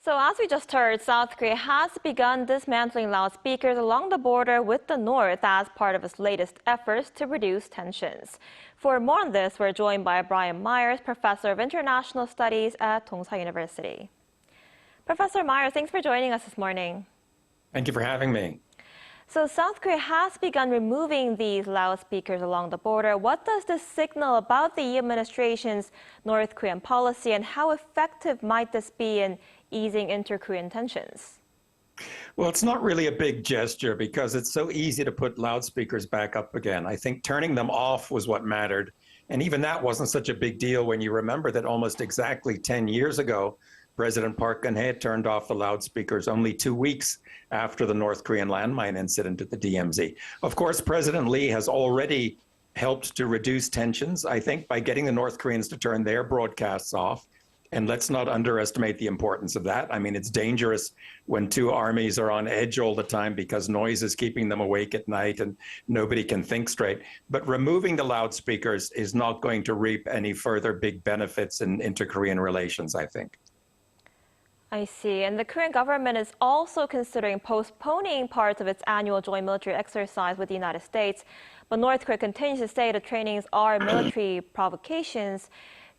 So as we just heard, South Korea has begun dismantling loudspeakers along the border with the North as part of its latest efforts to reduce tensions. For more on this, we're joined by Brian Myers, Professor of International Studies at Dongseo University. Professor Myers, thanks for joining us this morning. Thank you for having me. So South Korea has begun removing these loudspeakers along the border. What does this signal about the EU administration's North Korean policy, and how effective might this be in easing inter-Korean tensions? Well, it's not really a big gesture because it's so easy to put loudspeakers back up again. I think turning them off was what mattered. And even that wasn't such a big deal when you remember that almost exactly 10 years ago, President Park Geun-hye turned off the loudspeakers only 2 weeks after the North Korean landmine incident at the DMZ. Of course, President Lee has already helped to reduce tensions, I think, by getting the North Koreans to turn their broadcasts off. And let's not underestimate the importance of that. I mean, it's dangerous when two armies are on edge all the time because noise is keeping them awake at night and nobody can think straight. But removing the loudspeakers is not going to reap any further big benefits in inter-Korean relations, I think. I see. And the Korean government is also considering postponing parts of its annual joint military exercise with the United States. But North Korea continues to say the trainings are military provocations.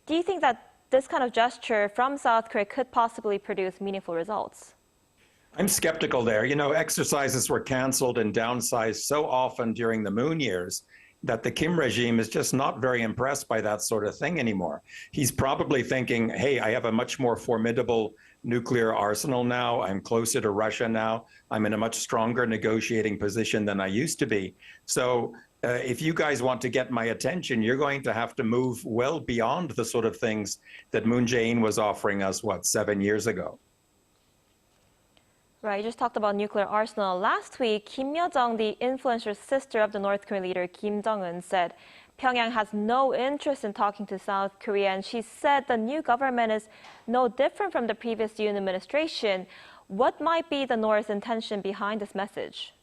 Do you think that this kind of gesture from South Korea could possibly produce meaningful results? I'm skeptical there. You know, exercises were canceled and downsized so often during the Moon years that the Kim regime is just not very impressed by that sort of thing anymore. He's probably thinking, hey, I have a much more formidable nuclear arsenal now. I'm closer to Russia now. I'm in a much stronger negotiating position than I used to be. So if you guys want to get my attention, you're going to have to move well beyond the sort of things that Moon Jae-in was offering us, 7 years ago? Right, you just talked about nuclear arsenal. Last week, Kim Yo-jong, the influential sister of the North Korean leader Kim Jong-un, said Pyongyang has no interest in talking to South Korea, and she said the new government is no different from the previous Yoon administration. What might be the North's intention behind this message?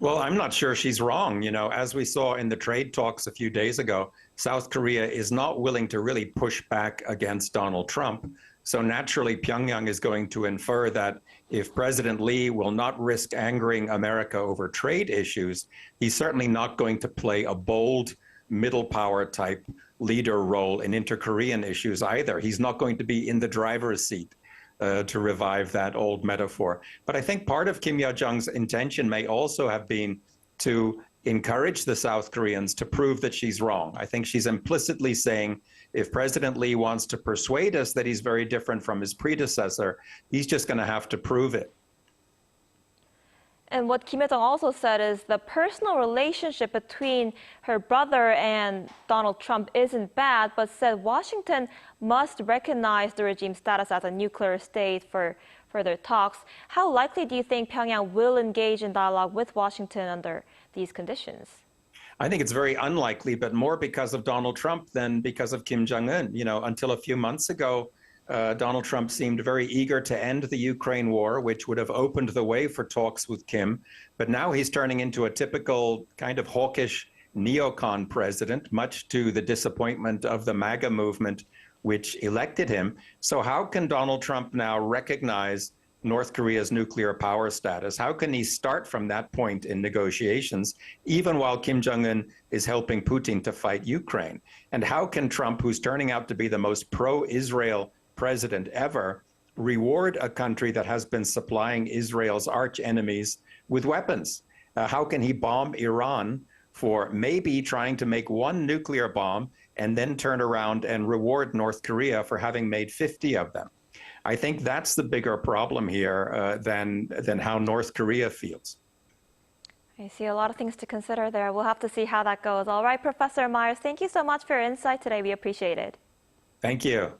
Well, I'm not sure she's wrong. You know, as we saw in the trade talks a few days ago, South Korea is not willing to really push back against Donald Trump. So naturally, Pyongyang is going to infer that if President Lee will not risk angering America over trade issues, he's certainly not going to play a bold middle power type leader role in inter-Korean issues either. He's not going to be in the driver's seat. To revive that old metaphor. But I think part of Kim Yo-jong's intention may also have been to encourage the South Koreans to prove that she's wrong. I think she's implicitly saying if President Lee wants to persuade us that he's very different from his predecessor, he's just going to have to prove it. And what Kim Yo-jong also said is the personal relationship between her brother and Donald Trump isn't bad, but said Washington must recognize the regime's status as a nuclear state for further talks. How likely do you think Pyongyang will engage in dialogue with Washington under these conditions? I think it's very unlikely, but more because of Donald Trump than because of Kim Jong-un. You know, until a few months ago, Donald Trump seemed very eager to end the Ukraine war, which would have opened the way for talks with Kim. But now he's turning into a typical kind of hawkish neocon president, much to the disappointment of the MAGA movement, which elected him. So how can Donald Trump now recognize North Korea's nuclear power status? How can he start from that point in negotiations, even while Kim Jong-un is helping Putin to fight Ukraine? And how can Trump, who's turning out to be the most pro-Israel president ever, reward a country that has been supplying Israel's arch enemies with weapons? How can he bomb Iran for maybe trying to make one nuclear bomb and then turn around and reward North Korea for having made 50 of them? I think that's the bigger problem here than how North Korea feels. I see a lot of things to consider there. We'll have to see how that goes. All right, Professor Myers, thank you so much for your insight today. We appreciate it. Thank you.